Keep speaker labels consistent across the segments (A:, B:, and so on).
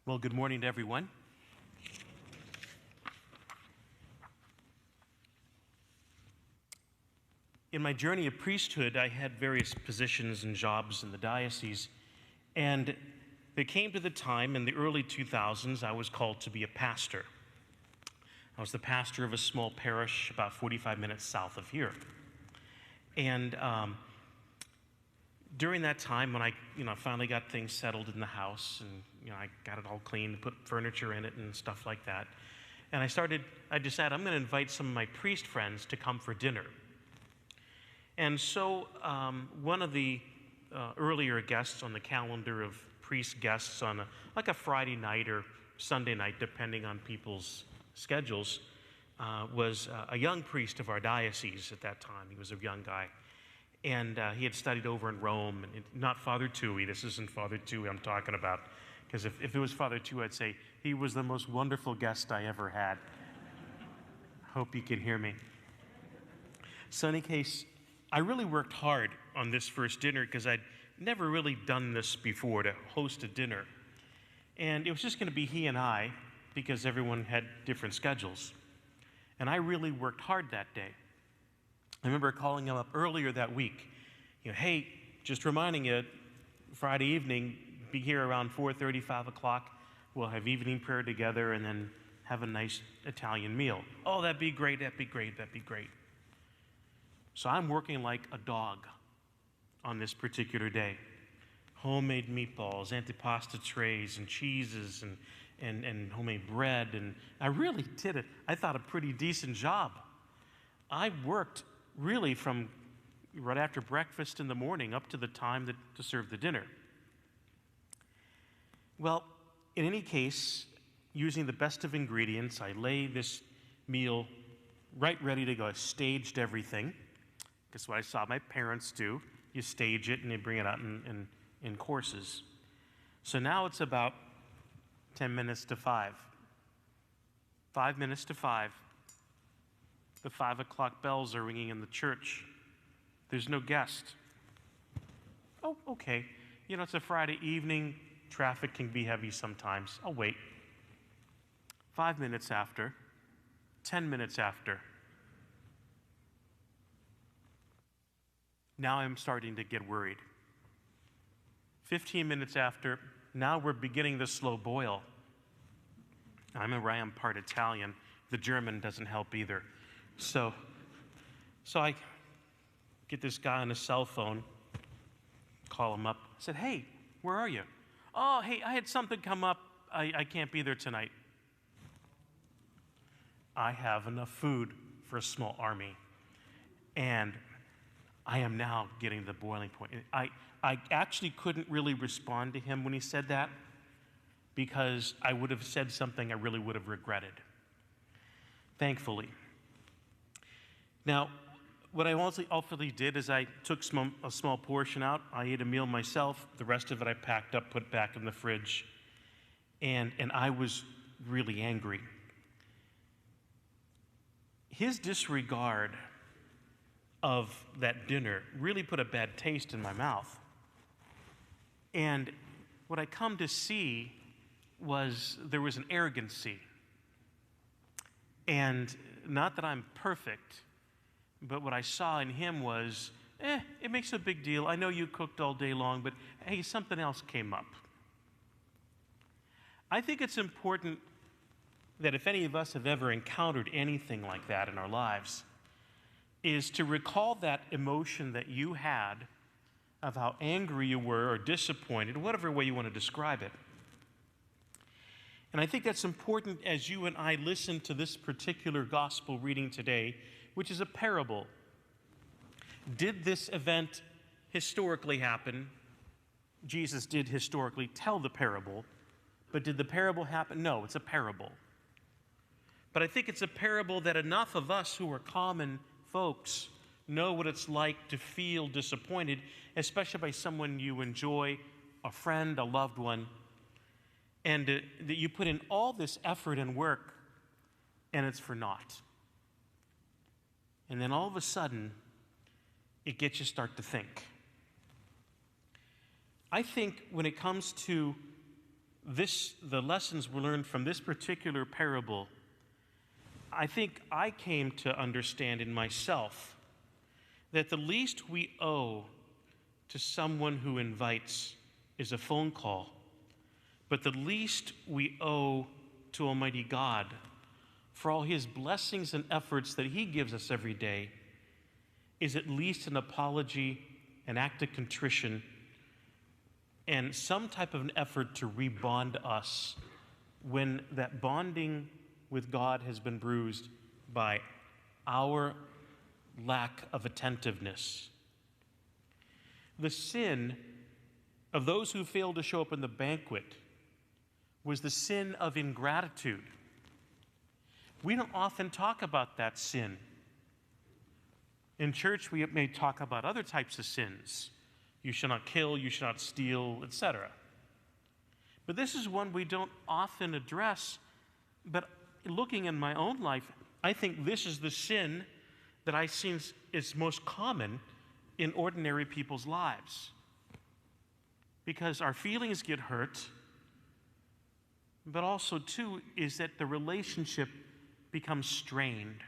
A: Well, good morning to everyone. In my journey of priesthood, I had various positions and jobs in the diocese, and there came to the time in the early 2000s I was called to be a pastor. I was the pastor of a small parish about 45 minutes south of here. And during that time, when I finally got things settled in the house, and I got it all clean, put furniture in it and stuff like that, and I decided I'm going to invite some of my priest friends to come for dinner. And so one of the earlier guests on the calendar of priest guests on a Friday night or Sunday night, depending on people's schedules, was a young priest of our diocese at that time. He was a young guy. And he had studied over in Rome, and not Father Tui. This isn't Father Tui I'm talking about, because if it was Father Tui, I'd say he was the most wonderful guest I ever had. Hope you can hear me. So in any case, I really worked hard on this first dinner because I'd never really done this before, to host a dinner. And it was just going to be he and I, because everyone had different schedules. And I really worked hard that day. I remember calling him up earlier that week. Hey, just reminding you, Friday evening, be here around 4:30, 5 o'clock. We'll have evening prayer together and then have a nice Italian meal. Oh, that'd be great, that'd be great, that'd be great. So I'm working like a dog on this particular day. Homemade meatballs, antipasta trays, and cheeses, and homemade bread. And I really did it. I thought a pretty decent job. I worked really from right after breakfast in the morning up to the time to serve the dinner. Well, in any case, using the best of ingredients, I lay this meal right ready to go. I staged everything. That's what I saw my parents do. You stage it and you bring it out in courses. So now it's about 10 minutes to 5. 5 minutes to 5. The 5 o'clock bells are ringing in the church. There's no guest. Oh, okay. It's a Friday evening. Traffic can be heavy sometimes. I'll wait. 5 minutes after. 10 minutes after. Now I'm starting to get worried. 15 minutes after, now we're beginning the slow boil. I remember I am part Italian. The German doesn't help either. So I get this guy on his cell phone, call him up. I said, hey, where are you? Oh, hey, I had something come up. I can't be there tonight. I have enough food for a small army. And I am now getting the boiling point. I actually couldn't really respond to him when he said that, because I would have said something I really would have regretted. Thankfully. Now, what I ultimately did is I took a small portion out. I ate a meal myself. The rest of it I packed up, put back in the fridge. And I was really angry. His disregard of that dinner really put a bad taste in my mouth. And what I come to see was there was an arrogancy. And not that I'm perfect, but what I saw in him was, it makes a big deal. I know you cooked all day long, but hey, something else came up. I think it's important that if any of us have ever encountered anything like that in our lives, is to recall that emotion that you had of how angry you were or disappointed, whatever way you want to describe it. And I think that's important as you and I listen to this particular gospel reading today, which is a parable. Did this event historically happen? Jesus did historically tell the parable, but did the parable happen? No, it's a parable. But I think it's a parable that enough of us who are common folks know what it's like to feel disappointed, especially by someone you enjoy, a friend, a loved one, and that you put in all this effort and work, and it's for naught. And then all of a sudden, it gets you start to think. I think when it comes to the lessons we learned from this particular parable, I think I came to understand in myself that the least we owe to someone who invites is a phone call, but the least we owe to Almighty God for all his blessings and efforts that he gives us every day is at least an apology, an act of contrition, and some type of an effort to rebond us when that bonding with God has been bruised by our lack of attentiveness. The sin of those who failed to show up in the banquet was the sin of ingratitude. We don't often talk about that sin. In church, we may talk about other types of sins. You shall not kill, you shall not steal, etc. But this is one we don't often address. But looking in my own life, I think this is the sin that I see is most common in ordinary people's lives. Because our feelings get hurt, but also, too, is that the relationship becomes strained.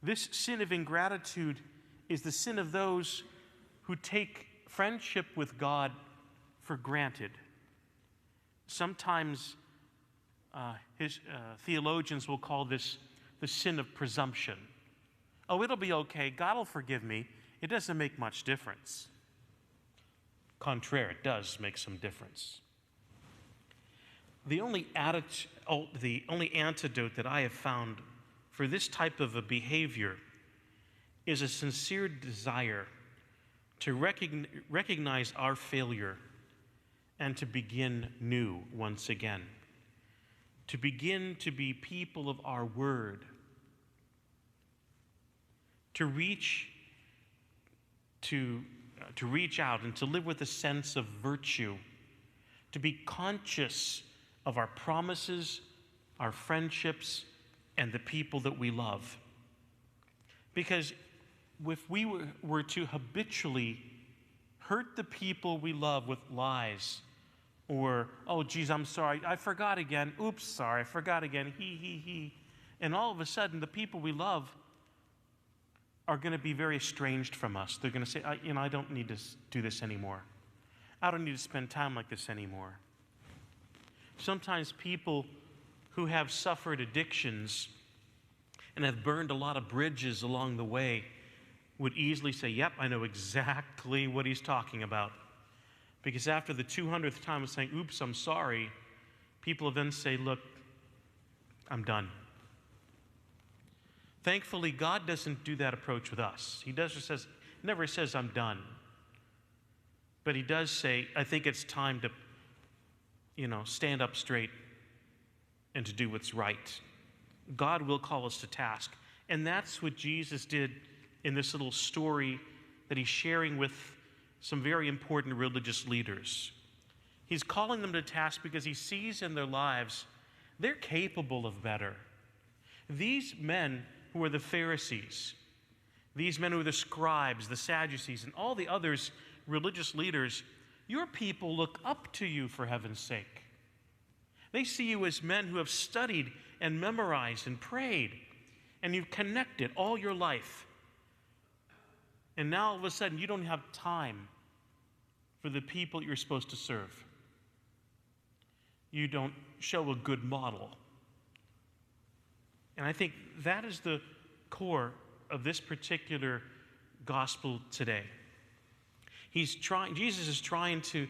A: This sin of ingratitude is the sin of those who take friendship with God for granted. Sometimes theologians will call this the sin of presumption. Oh, it'll be okay. God will forgive me. It doesn't make much difference. Contraire, it does make some difference. The only antidote that I have found for this type of a behavior is a sincere desire to recognize our failure and to begin new once again. To begin to be people of our word. To reach out and to live with a sense of virtue. To be conscious of our promises, our friendships, and the people that we love. Because if we were to habitually hurt the people we love with lies, or, oh, geez, I'm sorry, I forgot again, oops, sorry, I forgot again, he, and all of a sudden the people we love are going to be very estranged from us. They're going to say, I don't need to do this anymore. I don't need to spend time like this anymore. Sometimes people who have suffered addictions and have burned a lot of bridges along the way would easily say, yep, I know exactly what he's talking about. Because after the 200th time of saying, oops, I'm sorry, people then say, look, I'm done. Thankfully, God doesn't do that approach with us. He never says, I'm done. But he does say, I think it's time to, stand up straight and to do what's right. God will call us to task. And that's what Jesus did in this little story that he's sharing with some very important religious leaders. He's calling them to task because he sees in their lives they're capable of better. These men who are the Pharisees, these men who are the scribes, the Sadducees, and all the others, religious leaders, your people look up to you for heaven's sake. They see you as men who have studied and memorized and prayed, and you've connected all your life. And now all of a sudden you don't have time for the people you're supposed to serve. You don't show a good model. And I think that is the core of this particular gospel today. Jesus is trying to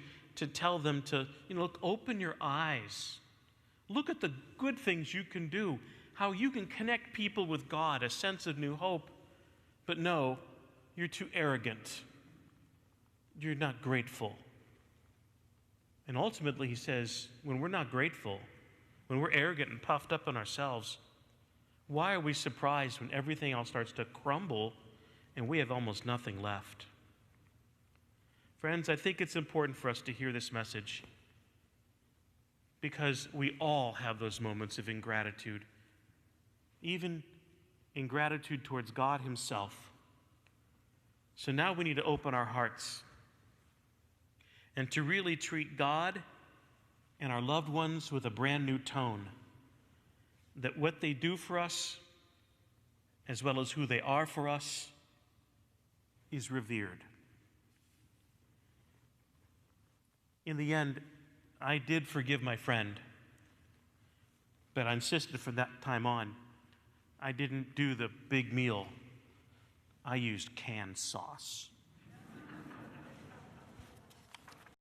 A: tell them to, look, open your eyes. Look at the good things you can do, how you can connect people with God, a sense of new hope. But no, you're too arrogant. You're not grateful. And ultimately, he says, when we're not grateful, when we're arrogant and puffed up on ourselves, why are we surprised when everything else starts to crumble and we have almost nothing left? Friends, I think it's important for us to hear this message because we all have those moments of ingratitude, even ingratitude towards God himself. So now we need to open our hearts and to really treat God and our loved ones with a brand new tone, that what they do for us, as well as who they are for us, is revered. In the end, I did forgive my friend, but I insisted from that time on, I didn't do the big meal. I used canned sauce.